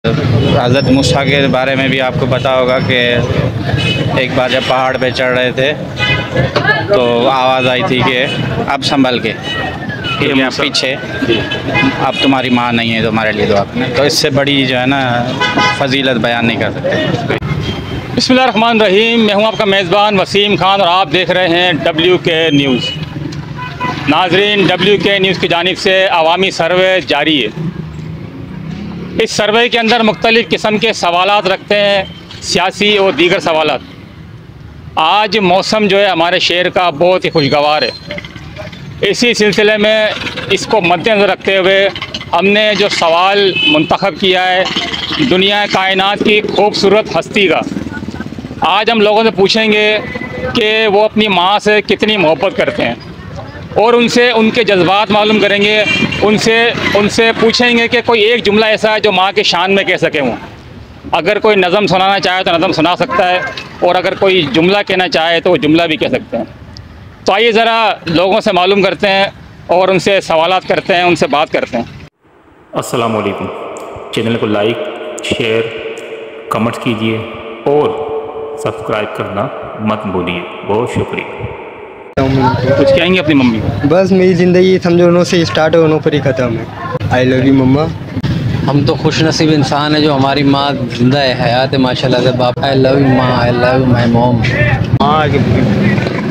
हज़रत मूसा के बारे में भी आपको पता होगा कि एक बार जब पहाड़ पे चढ़ रहे थे तो आवाज़ आई थी कि अब संभल के क्योंकि आप पीछे, अब तुम्हारी माँ नहीं है तुम्हारे लिए दुआ करना। तो इससे बड़ी जो है ना फजीलत बयान नहीं कर सकते। बिस्मिल्लाहिर्रहमानिर्रहीम। मैं हूं आपका मेज़बान वसीम खान और आप देख रहे हैं WK न्यूज़। नाजरीन, WK न्यूज़ की जानिब से अवामी सर्वे जारी है। इस सर्वे के अंदर मुख्तलिफ़ किस्म के सवालात रखते हैं, सियासी और दीगर सवालात। आज मौसम जो है हमारे शहर का बहुत ही खुशगवार है। इसी सिलसिले में इसको मद्देनज़र रखते हुए हमने जो सवाल मुंतखब किया है दुनिया कायनात की खूबसूरत हस्ती का, आज हम लोगों से पूछेंगे कि वो अपनी माँ से कितनी मोहब्बत करते हैं और उनसे उनके जज्बात मालूम करेंगे। उनसे पूछेंगे कि कोई एक जुमला ऐसा है जो माँ के शान में कह सके। वो अगर कोई नज़म सुनाना चाहे तो नज़म सुना सकता है और अगर कोई जुमला कहना चाहे तो वो जुमला भी कह सकते हैं। तो आइए ज़रा लोगों से मालूम करते हैं और उनसे सवालात करते हैं, उनसे बात करते हैं। अस्सलाम वालेकुम। चैनल को लाइक, शेयर, कमेंट कीजिए और सब्सक्राइब करना मत भूलिए। बहुत शुक्रिया। कुछ कहेंगे अपनी मम्मी को? बस मेरी ज़िंदगी समझो उन्हों से स्टार्ट है, उन्हों पर ही ख़त्म है। आई लव यू मम्मा। हम तो खुश नसीब इंसान है जो हमारी माँ जिंदा है, हयात है माशाल्लाह से। बाप आई लव यू माँ, I love you my mom. माँ के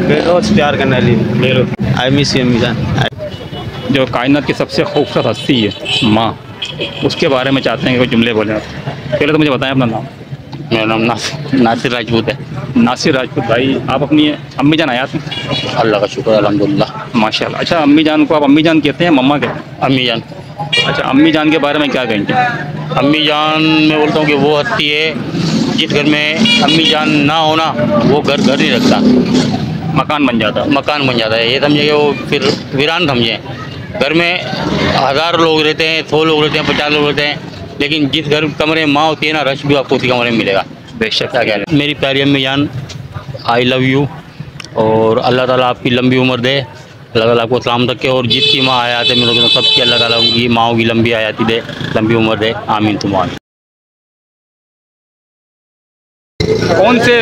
बेरोज़ प्यार करने लिए आई मिस यू अम्मी जान। जो कायनात की सबसे खूबसूरत हस्ती है माँ, उसके बारे में चाहते हैं कि कोई जुमले बोलें आप। पहले तो मुझे बताएं अपना नाम। मेरा नाम नासिर राजपूत है। नासिर राजपूत भाई, आप अपनी अम्मी जान आयात हैं? अल्लाह का शुक्र अल्हम्दुलिल्लाह माशाल्लाह। अच्छा, अम्मी जान को आप अम्मी जान कहते हैं, मम्मा कहते हैं? अम्मी जान। अच्छा, अम्मी जान के बारे में क्या कहेंगे? अम्मी जान मैं बोलता हूँ कि वो हस्ती है जिस घर में अम्मी जान ना होना वो घर नहीं रखता, मकान बन जाता है। मकान बन जाता है। ये समझे कि वो फिर वीरान समझे। घर में 1000 लोग रहते हैं, 100 लोग रहते हैं, 50 लोग रहते हैं, लेकिन जिस घर कमरे में माँ होती है ना, रश भी आपको उसी कमरे में मिलेगा। बेशक। क्या कहना है। मेरी प्यारी अम्मी जान, आई लव यू और अल्लाह ताला आपकी लंबी उम्र दे, अल्लाह ताला आपको सलामत रखे और जिसकी माँ हयात है मेरे को सबकी अल्लाह ताला उनकी माँओं की लंबी हयाती दे, लंबी उम्र दे। आमीन तुम्हारी। कौन से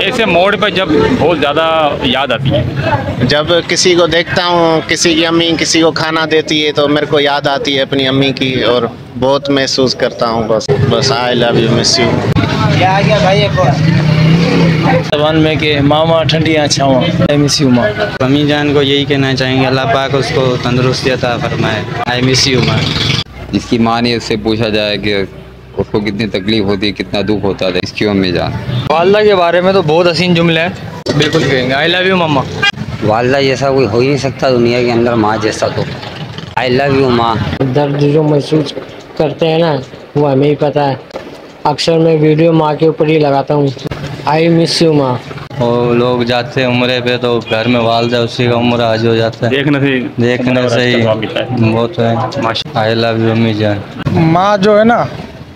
ऐसे मोड़ पर जब बहुत ज़्यादा याद आती है? जब किसी को देखता हूँ, किसी की अम्मी किसी को खाना देती है तो मेरे को याद आती है अपनी अम्मी की और बहुत महसूस करता हूँ। बस I love you, miss you. क्या आ गया भाई एक जबान में कि मामा ठंडियाँ छावा, आई मिस यू माँ। अम्मी जान को यही कहना चाहेंगे अल्लाह पाक उसको तंदुरुस्ती अता फरमाए। आई मिस यू माँ। जिसकी माँ ने उससे पूछा जाए कि उसको कितनी तकलीफ होती है, कितना दुख होता है, इसकी अम्मी जान। वालदा के बारे में तो बहुत हसीन जुमले हैं, बिल्कुल कहेंगे आई लव यू मम्मा। वालदा जैसा कोई हो ही नहीं सकता दुनिया के अंदर, माँ जैसा। तो आई लव यू माँ। दर्द जो महसूस करते हैं ना वो हमें ही पता है। अक्सर मैं वीडियो माँ के ऊपर ही लगाता हूँ। आई मिस यू माँ। और लोग जाते हैं उम्रे पे तो घर में वालदा उसी का उम्र आज हो जाता है। देखने से ही बहुत है। आई लव यू अम्मी जान। माँ जो है ना,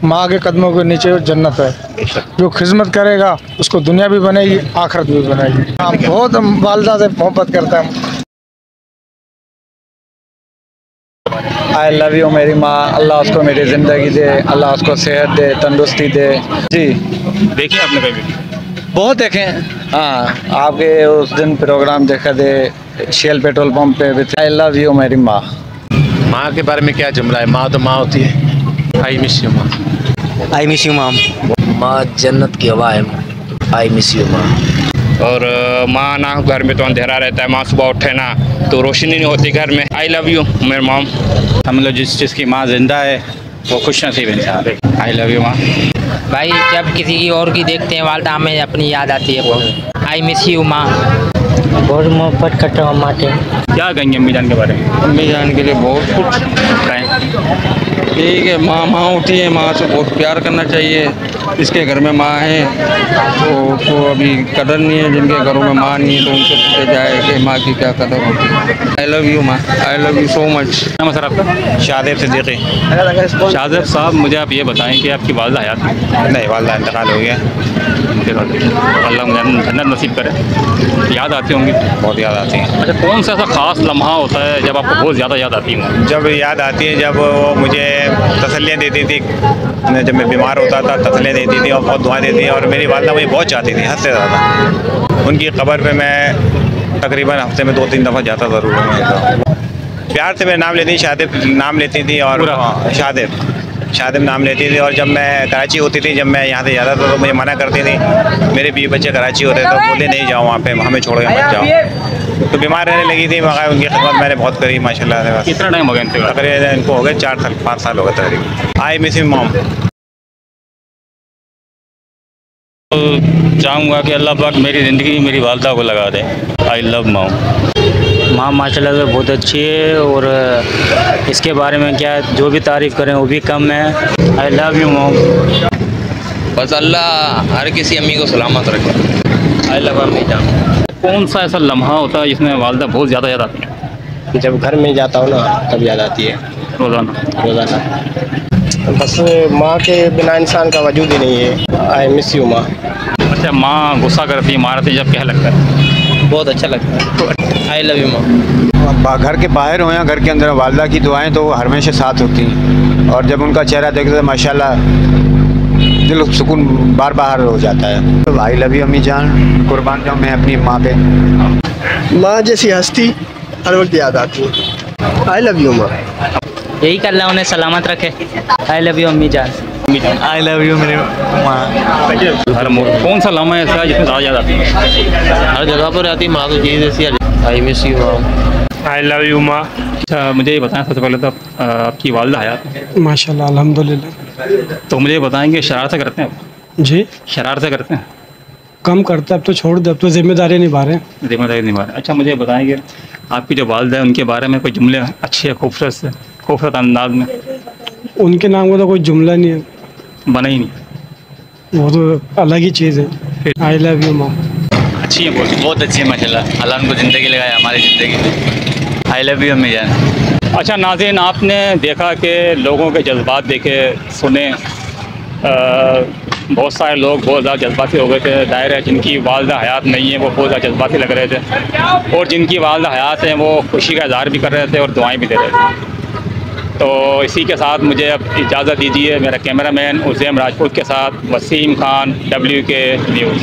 माँ के कदमों के नीचे जन्नत है। जो खिदमत करेगा उसको दुनिया भी बनेगी, आखिरत भी बनेगी। हाँ, बहुत वालदा से मोहब्बत करता है। आई लव यू मेरी माँ। अल्लाह उसको मेरी ज़िंदगी दे, अल्लाह उसको सेहत दे, तंदुरुस्ती दे। जी देखिए आपने कभी? बहुत देखे। हाँ, आपके उस दिन प्रोग्राम देखा थे शेल पेट्रोल पंप पे। आई लव यू मेरी माँ। माँ के बारे में क्या जुमला है, माँ तो माँ होती है। आई मिस यू माँ। आई मिस यू माँ। माँ जन्नत की हवा है। आई मिस यू माँ। और माँ ना घर में तो अंधेरा रहता है, माँ सुबह उठे ना तो रोशनी नहीं होती घर में। आई लव यू मेरे मॉम। हम लोग जिसकी माँ जिंदा है वो खुश नसीब इंसान है। आई लव यू माँ। भाई जब किसी की और की देखते हैं वालदा, हमें अपनी याद आती है बहुत। आई मिस यू माँ। बहुत मोहब्बत करता हूँ माँ से। क्या कहेंगे अम्मी जान के बारे में? अम्मी जान के लिए बहुत कुछ ठीक है। माँ होती है, माँ से बहुत प्यार करना चाहिए। जिसके घर में माँ है तो उसको अभी कदर नहीं है, जिनके घरों में माँ नहीं है तो उनसे पूछा जाए कि माँ की क्या कदर होती है। आई लव यू माँ। I love you so much. नाम है सर आपका? शादेब सिद्दीकी। शाहजेब साहब, मुझे आप ये बताएं कि आपकी वालदा हयात है? नहीं, वालदा इंतकाल हो गया। अल्लाह मुझे जन्नत नसीब करे। याद आती होंगी? बहुत याद आती है। अच्छा, कौन सा ऐसा ख़ास लम्हा होता है जब आपको बहुत ज़्यादा याद आती है? जब याद आती है जब वो मुझे तसल्लियाँ देती थी, में जब मैं बीमार होता था तसल्ली देती थी और बहुत दुआएं देती थी, और मेरी वालदा मुझे बहुत चाहती थी, हद से ज़्यादा। उनकी क़ब्र पे मैं तकरीबन हफ्ते में 2-3 दफ़ा जाता ज़रूर हूँ। प्यार से मेरा नाम लेती थी, शादिब नाम लेती थी, और शादिब नाम लेती थी। और जब मैं कराची होती थी, जब मैं यहाँ से जाता था तो मुझे मना करती थी। मेरे बीवी बच्चे कराची होते तो बोले नहीं जाओ वहाँ पे, हमें छोड़ के मत जाओ। तो बीमार रहने लगी थी, मगर उनकी खिदमत मैंने बहुत करी माशाल्लाह से। कितना टाइम हो गया इनको? तकरीबन इनको हो गए 4-5 साल हो गए तकरीबन। I miss you mom. चाहूँगा कि अल्लाह पाक मेरी ज़िंदगी मेरी वालदा को लगा दे। I love mom. माँ माशाल्लाह से बहुत अच्छी है, और इसके बारे में क्या जो भी तारीफ़ करें वो भी कम है। I love you mom. बस अल्लाह हर किसी अम्मी को सलामत रखे। आई लव अम्मी जान। कौन सा ऐसा लम्हा होता है जिसमें वालदा बहुत ज़्यादा याद आती है? जब घर में जाता हूँ ना तब याद आती है, रोज़ाना। बस माँ के बिना इंसान का वजूद ही नहीं है। आई मिस यू माँ। अच्छा, माँ गुस्सा करती है, मारती है, जब क्या लगता है? बहुत अच्छा लगता है। आई लव यू माँ। घर के बाहर हो या घर के अंदर, वालदा की दुआएं तो हमेशा साथ होती हैं, और जब उनका चेहरा देखते तो माशाल्लाह दिल सुकून बार बार हो जाता है। तो आई लव यू अम्मी जान, कुर्बान जाऊँ मैं अपनी माँ पे। माँ जैसी हस्ती हर वक्त याद आती है। आई लव यू माँ। यही कर ला, उन्हें सलामत रखे। आई लव यू अम्मी जान। आई लव यू मेरे माँ। हर मोड़ कौन सा लम्हा ऐसा है जिसमें ज़्यादा याद आती है? हर जगह पर आती माँ तो चीज़ ऐसी। आई मिस यू माँ। आई लव यू माँ। अच्छा, मुझे ये बताएं सबसे पहले तो आपकी वालदा हयात है? माशाल्लाह अल्हम्दुलिल्लाह। तो मुझे बताएंगे शरारतें करते हैं आप? जी शरारतें करते हैं? कम करते, अब तो छोड़ दे, अब तो जिम्मेदारी निभा रहे हैं। जिम्मेदारी निभा रहे हैं। अच्छा, मुझे बताएंगे आपकी जो वालदा है उनके बारे में कोई जुमले अच्छे खूबसूरत अंदाज में? उनके नाम का तो कोई जुमला नहीं है, बना ही नहीं, वो तो अलग ही चीज़ है। I love you mom. अच्छी है बहुत अच्छी है माशाल्लाह। अल्लाह उनको ज़िंदगी लगाए हमारी ज़िंदगी में। आई लव यू अम्मी जान। अच्छा नाज़रीन, आपने देखा कि लोगों के जज्बात देखे सुने, बहुत सारे लोग बहुत ज़्यादा जज्बाती हो गए थे। दायरा है जिनकी वालदा हयात नहीं है वो बहुत ज़्यादा जज्बाती लग रहे थे, और जिनकी वालदा हयात हैं वो खुशी का इज़हार भी कर रहे थे और दुआएं भी दे रहे थे। तो इसी के साथ मुझे अब इजाज़त दीजिए। मेरा कैमरामैन उज़ैम राजपूत के साथ वसीम खान, WK न्यूज़।